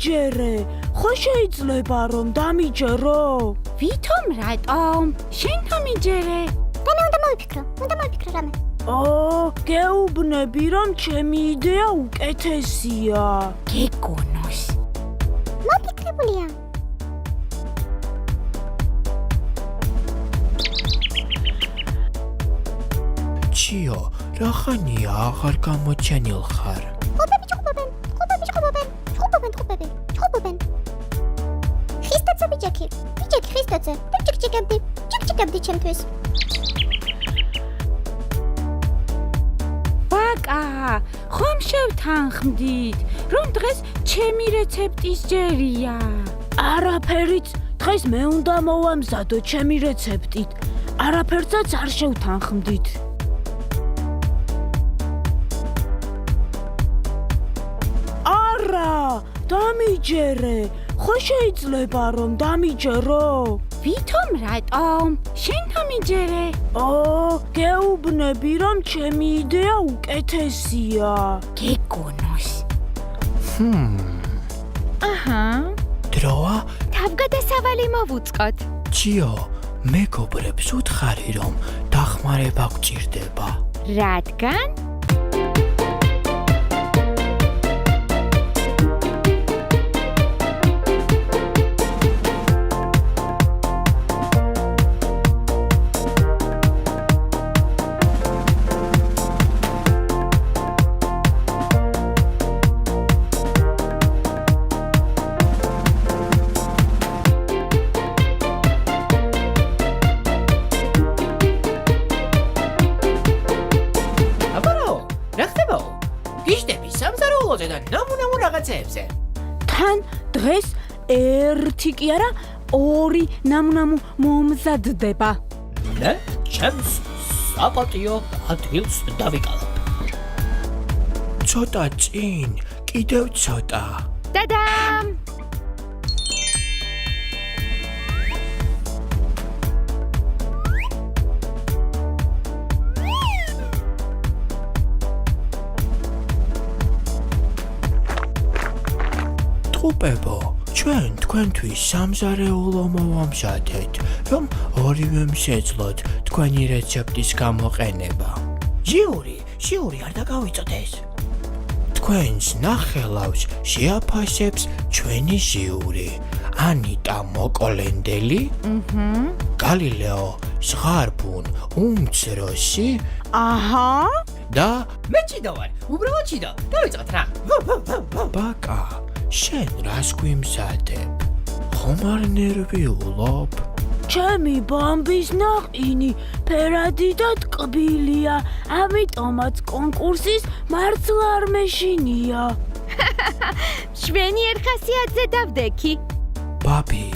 დამიჯერე. ხო შეიძლება რომ დამიჯერო? ვითომ რატომ? შენ დამიჯერე. უნდა მოვიფიქრო რამე. გეუბნები რომ ჩემი იდეა უკეთესია. გეგონოს. მოფიქრებულია. ჩიო, რახანია აღარ გამოჩენილ ხარ? ხუბები. ხისტაცე ბიჭი ხისტაცე. ჭიკჭიკებდი ჩემთვის. ბაკა, ხომ შევთანხმდით, რომ დღეს ჩემი რეცეპტის ჯერია. არაფერიც, დღეს მე უნდა მოვამზადო ჩემი რეცეპტით. არაფერსაც არ შევთანხმდით. არა, დამიჯერე. ხო შეიძლება რომ დამიჯერო? ვითომ რატომ? შენ დამიჯერე. გეუბნები რომ ჩემი იდეა უკეთესია. გეგონოს. აჰა. დროა? თავგადასავალი მოვუწყოთ. ჩიო, მეგობრებს უთხარი რომ დახმარება გჭირდება. რადგან? და ნამუნამუ რაღაცეებზე. თან დღეს ერთი კი არა, ორი ნამუნამუ მომზადდება. ნე, ჩემს საპატიო ადგილს დავიკალებ. ცოტა წინ, კიდევ ცოტა. დადამ! ტყუპებო, ჩვენ თქვენთვის სამზარეულო მოვამზადეთ, რომ ორივემ შეძლოთ თქვენი რეცეპტის გამოყენება. ჟიური არ დაგავიწოდეს. თქვენს ნახელავს შეაფასებს ჩვენი ჟიური. ანიტა მოკოლენდელი, გალილეო ზღარბუნ უმცროსი, აჰა, და მე ჭიდა ვარ, უბრალოდ ჭიდა. დავიწყოთ რა. ბაკა, შენ რას გვიმზადებ? ხომ არ ნერვიულობ? ჩემი ბამბის ნაყინი ფერადი და ტკბილია, ამიტომაც კონკურსის მართლა არ მეშინია. შვენი ერხასიათზე დავდექი. ბაბი,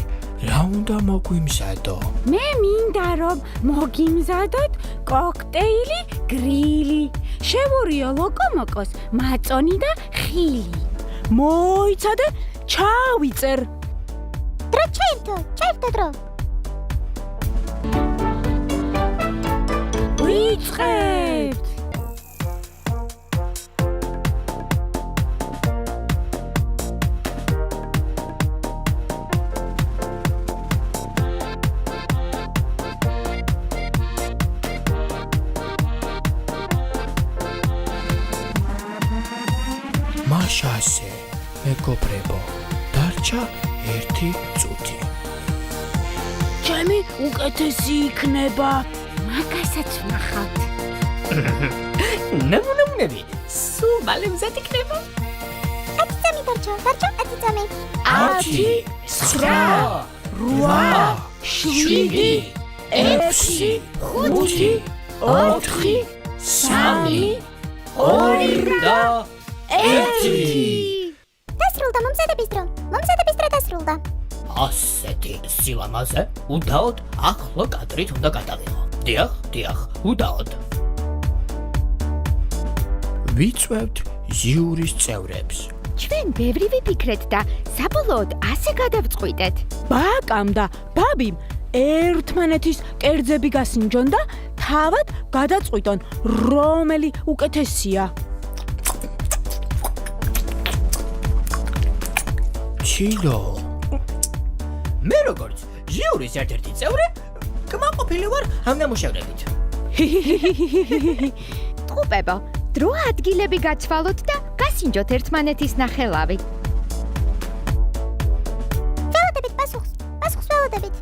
რა უნდა მოგვიმზადო? მე მინდა რომ მოგიმზადოთ კოქტეილი გრილი. შევურიო ლოკომოკოს მაწონი და ხილი. მოიცადე, ჩავიწერ. დრო ჩაერთო დრო. ვიწყებთ. მაშასე, მეგობრებო, დარჩა ერთი წუთი. ჩემი უკეთესი იქნება. მაგასაც ვნახავთ. ნამუნამუნები, სულ მალე მზად იქნება. 10 წამი დარჩა, 10 წამი. 10, 9, 8, 7, 6, 5, 4, 3, 2 და 1. დასრულდა მომზადების დრო დასრულდა. ასეთი სილამაზე უდაოდ ახლო კადრით უნდა გადავიღო. დიახ, უდაოდ. ვიწვევთ ჟიურის წევრებს. ჩვენ ბევრი ვიფიქრეთ და საბოლოოდ ასე გადავწყვიტეთ. ბაკამ და ბაბიმ ერთმანეთის კერძები გასინჯონ და თავად გადაწყვიტონ, რომელი უკეთესია. თილო. მე როგორც ჟიურის ერთ-ერთი წევრი, კმაყოფილი ვარ ამ ნამუშევრებით. ტყუპებო, დრო ადგილები გაცვალოთ და გასინჯოთ ერთმანეთის ნახელავი. ველოდებით პასუხს. პასუხს ველოდებით.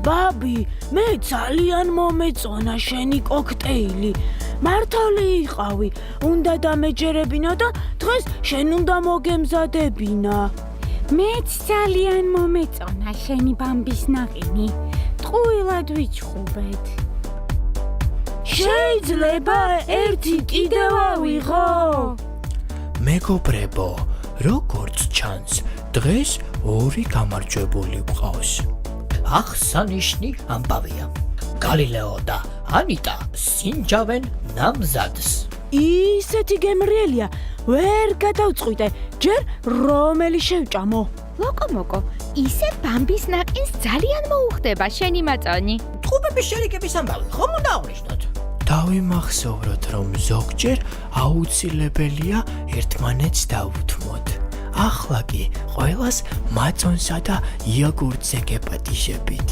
ბაბი, მე ძალიან მომეწონა შენი კოქტეილი. მართალი იყავი, უნდა დამეჯერებინა და დღეს შენ უნდა მოგემზადებინა. მეც ძალიან მომეწონა შენი ბამბის ნაყინი. ტყუილად ვიჩხუბეთ. შეიძლება ერთი კიდევ ავიღო? მეგობრებო, როგორც ჩანს, დღეს ორი გამარჯვებული გვყავს. აღსანიშნი ამბავია. გალილეო და ანიტა სინჯავენ ნამზადს. ისეთი გემრიელია, ვერ გადავწყვიტე, ჯერ რომელი შევჭამო. ლოკომოკო, ისე ბამბის ნაყინს ძალიან მოუხდება შენი მაწონი. ტყუპების შერიგების ამბავი ხომ უნდა აღნიშნოთ? დავიმახსოვროთ, რომ ზოგჯერ აუცილებელია ერთმანეთს დავუთმოთ. ახლა კი ყველას მაწონსა და იოგურტზე გეპატიშებით.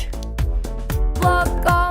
ლოკო